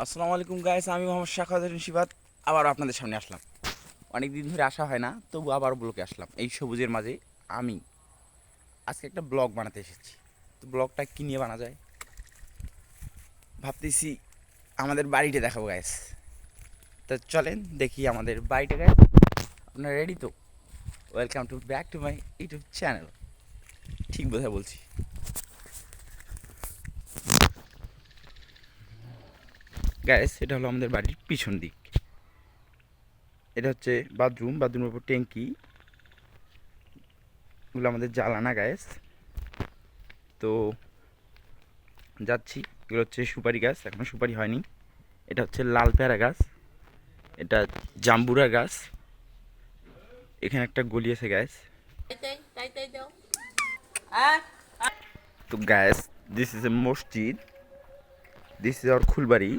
আসসালামু আলাইকুম গাইস, আমি মোহাম্মদ শাখাওয়াত হোসেন শিবাত আবার আপনাদের সামনে আসলাম। অনেক দিন ধরে আসা হয় না, তবু আবার ব্লগে আসলাম এই সবুজের মাঝে। আমি আজকে একটা ব্লগ বানাতে এসেছি। তো ব্লগটা কী নিয়ে বানা যায় ভাবতেছি, আমাদের বাড়িটা দেখাবো গাইস। তো চলেন দেখি আমাদের বাড়িটা গাইস। আপনারা রেডি তো? Welcome to back to my YouTube channel. ঠিক বোঝা বলছি গাইস। এটা হলো আমাদের বাড়ির পিছন দিক। এটা হচ্ছে বাথরুমের উপর ট্যাঙ্কি, এগুলো আমাদের জ্বালানা গাইস। তো যাচ্ছি। এগুলো হচ্ছে সুপারি গাছ, এখনো সুপারি হয়নি। এটা হচ্ছে লাল পেয়ারা গাছ, এটা জাম্বুরা গাছ। এখানে একটা গলি আছে গ্যাস। তো গ্যাস, দিস ইজ এ মসজিদ, this is our Khulbari,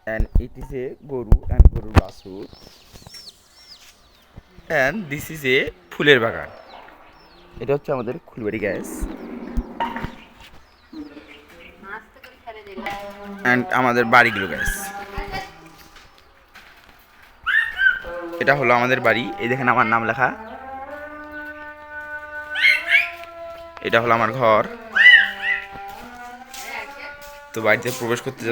and it is a গরু অ্যান্ড গরুর বাছুর, অ্যান্ড দিস ইজ এ ফুলের বাগান। এটা হচ্ছে আমাদের খুলবাড়ি গ্যাস, অ্যান্ড আমাদের বাড়িগুলো গ্যাস। এটা হলো আমাদের বাড়ি, এই দেখেন আমার নাম লেখা। এটা হলো আমার ঘর। তো বাড়িতে প্রবেশ করতে